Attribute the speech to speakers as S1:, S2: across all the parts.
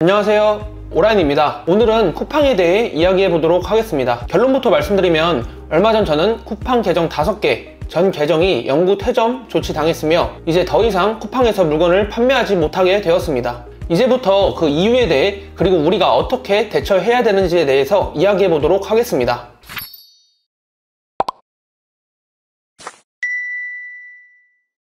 S1: 안녕하세요, 오라인입니다. 오늘은 쿠팡에 대해 이야기해 보도록 하겠습니다. 결론부터 말씀드리면 얼마 전 저는 쿠팡 계정 5개 전 계정이 영구 퇴점 조치당했으며 이제 더 이상 쿠팡에서 물건을 판매하지 못하게 되었습니다. 이제부터 그 이유에 대해 그리고 우리가 어떻게 대처해야 되는지에 대해서 이야기해 보도록 하겠습니다.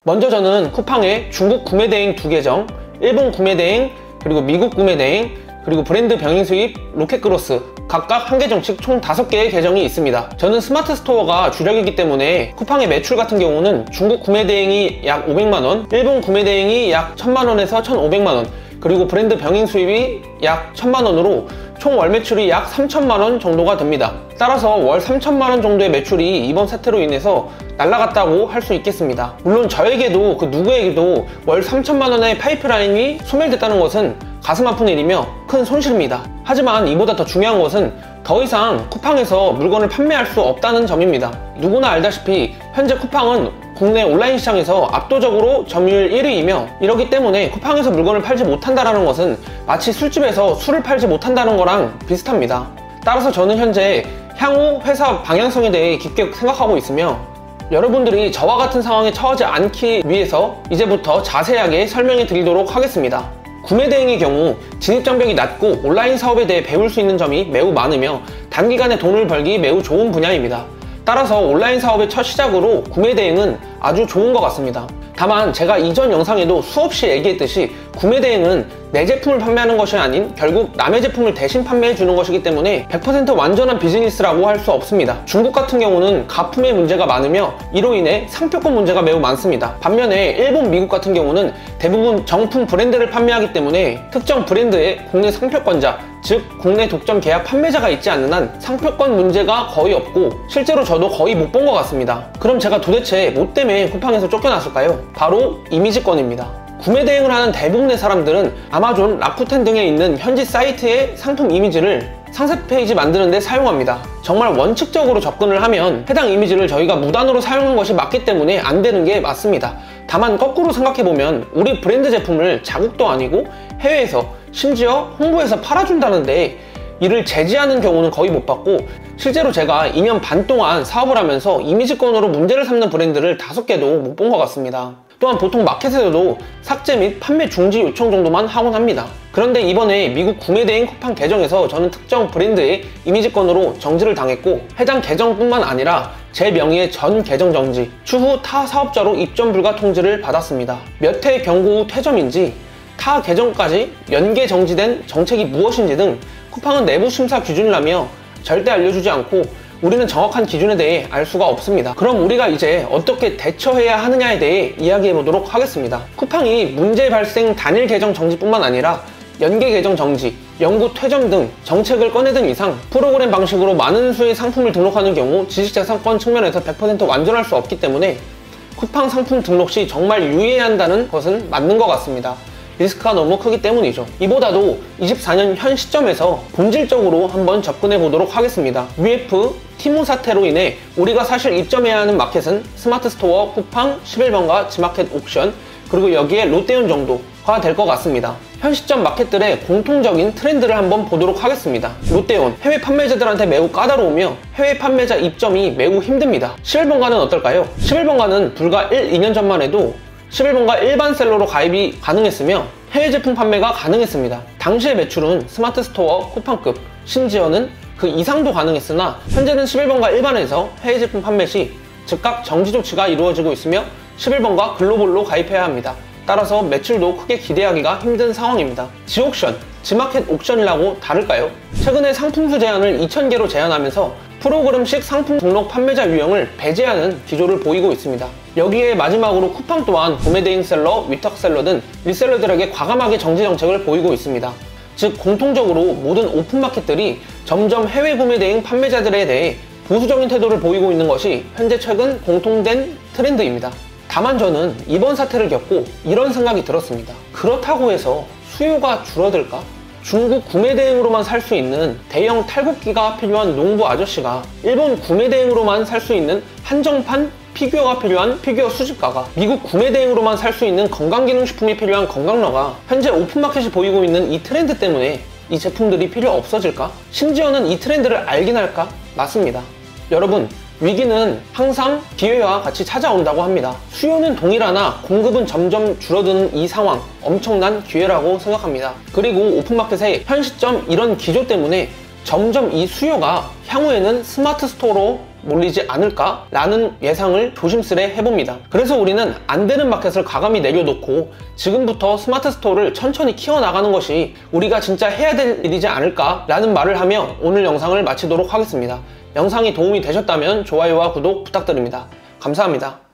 S1: 먼저 저는 쿠팡의 중국 구매대행 2계정, 일본 구매대행, 그리고 미국 구매대행, 그리고 브랜드 병행 수입, 로켓그로스 각각 1계정씩 총 5개의 계정이 있습니다. 저는 스마트 스토어가 주력이기 때문에 쿠팡의 매출 같은 경우는 중국 구매대행이 약 500만원, 일본 구매대행이 약 1000만원에서 1500만원, 그리고 브랜드 병행 수입이 약 1000만원으로 총 월 매출이 약 3000만원 정도가 됩니다. 따라서 월 3000만원 정도의 매출이 이번 사태로 인해서 날라갔다고 할 수 있겠습니다. 물론 저에게도 그 누구에게도 월 3000만원의 파이프라인이 소멸됐다는 것은 가슴 아픈 일이며 큰 손실입니다. 하지만 이보다 더 중요한 것은 더 이상 쿠팡에서 물건을 판매할 수 없다는 점입니다. 누구나 알다시피 현재 쿠팡은 국내 온라인 시장에서 압도적으로 점유율 1위이며 이러기 때문에 쿠팡에서 물건을 팔지 못한다는 것은 마치 술집에서 술을 팔지 못한다는 거랑 비슷합니다. 따라서 저는 현재 향후 회사 방향성에 대해 깊게 생각하고 있으며 여러분들이 저와 같은 상황에 처하지 않기 위해서 이제부터 자세하게 설명해 드리도록 하겠습니다. 구매대행의 경우 진입장벽이 낮고 온라인 사업에 대해 배울 수 있는 점이 매우 많으며 단기간에 돈을 벌기 매우 좋은 분야입니다. 따라서 온라인 사업의 첫 시작으로 구매대행은 아주 좋은 것 같습니다. 다만 제가 이전 영상에도 수없이 얘기했듯이 구매대행은 내 제품을 판매하는 것이 아닌 결국 남의 제품을 대신 판매해 주는 것이기 때문에 100% 완전한 비즈니스라고 할 수 없습니다. 중국 같은 경우는 가품의 문제가 많으며 이로 인해 상표권 문제가 매우 많습니다. 반면에 일본, 미국 같은 경우는 대부분 정품 브랜드를 판매하기 때문에 특정 브랜드의 국내 상표권자, 즉 국내 독점 계약 판매자가 있지 않는 한 상표권 문제가 거의 없고 실제로 저도 거의 못 본 것 같습니다. 그럼 제가 도대체 뭐 때문에 쿠팡에서 쫓겨났을까요? 바로 이미지권입니다. 구매대행을 하는 대부분의 사람들은 아마존, 라쿠텐 등에 있는 현지 사이트의 상품 이미지를 상세 페이지 만드는 데 사용합니다. 정말 원칙적으로 접근을 하면 해당 이미지를 저희가 무단으로 사용한 것이 맞기 때문에 안 되는 게 맞습니다. 다만 거꾸로 생각해보면 우리 브랜드 제품을 자국도 아니고 해외에서 심지어 홍보해서 팔아준다는데 이를 제지하는 경우는 거의 못 봤고 실제로 제가 2년 반 동안 사업을 하면서 이미지권으로 문제를 삼는 브랜드를 5개도 못 본 것 같습니다. 또한 보통 마켓에서도 삭제 및 판매 중지 요청 정도만 하곤 합니다. 그런데 이번에 미국 구매대행 쿠팡 계정에서 저는 특정 브랜드의 이미지권으로 정지를 당했고 해당 계정뿐만 아니라 제 명의의 전 계정 정지, 추후 타 사업자로 입점 불가 통지를 받았습니다. 몇 해 경고 후 퇴점인지 타 계정까지 연계 정지된 정책이 무엇인지 등 쿠팡은 내부 심사 기준이라며 절대 알려주지 않고 우리는 정확한 기준에 대해 알 수가 없습니다. 그럼 우리가 이제 어떻게 대처해야 하느냐에 대해 이야기해 보도록 하겠습니다. 쿠팡이 문제 발생 단일 계정 정지뿐만 아니라 연계 계정 정지, 영구 퇴점 등 정책을 꺼내든 이상 프로그램 방식으로 많은 수의 상품을 등록하는 경우 지식재산권 측면에서 100% 완전할 수 없기 때문에 쿠팡 상품 등록 시 정말 유의해야 한다는 것은 맞는 것 같습니다. 리스크가 너무 크기 때문이죠. 이보다도 24년 현 시점에서 본질적으로 한번 접근해 보도록 하겠습니다. UF, 티모 사태로 인해 우리가 사실 입점해야 하는 마켓은 스마트 스토어, 쿠팡, 11번가, 지마켓 옥션, 그리고 여기에 롯데온 정도가 될 것 같습니다. 현 시점 마켓들의 공통적인 트렌드를 한번 보도록 하겠습니다. 롯데온, 해외 판매자들한테 매우 까다로우며 해외 판매자 입점이 매우 힘듭니다. 11번가는 어떨까요? 11번가는 불과 2년 전만 해도 11번가 일반 셀러로 가입이 가능했으며 해외 제품 판매가 가능했습니다. 당시의 매출은 스마트 스토어, 쿠팡급, 심지어는 그 이상도 가능했으나 현재는 11번가 일반에서 해외 제품 판매 시 즉각 정지 조치가 이루어지고 있으며 11번가 글로벌로 가입해야 합니다. 따라서 매출도 크게 기대하기가 힘든 상황입니다. 지옥션, 지마켓 옥션이라고 다를까요? 최근에 상품수 제한을 2000개로 제한하면서 프로그램식 상품 등록 판매자 유형을 배제하는 기조를 보이고 있습니다. 여기에 마지막으로 쿠팡 또한 구매대행 셀러, 위탁셀러 등 리셀러들에게 과감하게 정지 정책을 보이고 있습니다. 즉 공통적으로 모든 오픈마켓들이 점점 해외 구매대행 판매자들에 대해 보수적인 태도를 보이고 있는 것이 현재 최근 공통된 트렌드입니다. 다만 저는 이번 사태를 겪고 이런 생각이 들었습니다. 그렇다고 해서 수요가 줄어들까? 중국 구매대행으로만 살 수 있는 대형 탈곡기가 필요한 농부 아저씨가 일본 구매대행으로만 살 수 있는 한정판 피규어가 필요한 피규어 수집가가, 미국 구매 대행으로만 살 수 있는 건강기능식품이 필요한 건강러가 현재 오픈마켓이 보이고 있는 이 트렌드 때문에 이 제품들이 필요 없어질까? 심지어는 이 트렌드를 알긴 할까? 맞습니다. 여러분, 위기는 항상 기회와 같이 찾아온다고 합니다. 수요는 동일하나 공급은 점점 줄어드는 이 상황, 엄청난 기회라고 생각합니다. 그리고 오픈마켓의 현 시점 이런 기조 때문에 점점 이 수요가 향후에는 스마트 스토어로 몰리지 않을까? 라는 예상을 조심스레 해봅니다. 그래서 우리는 안 되는 마켓을 과감히 내려놓고 지금부터 스마트 스토어를 천천히 키워나가는 것이 우리가 진짜 해야 될 일이지 않을까? 라는 말을 하며 오늘 영상을 마치도록 하겠습니다. 영상이 도움이 되셨다면 좋아요와 구독 부탁드립니다. 감사합니다.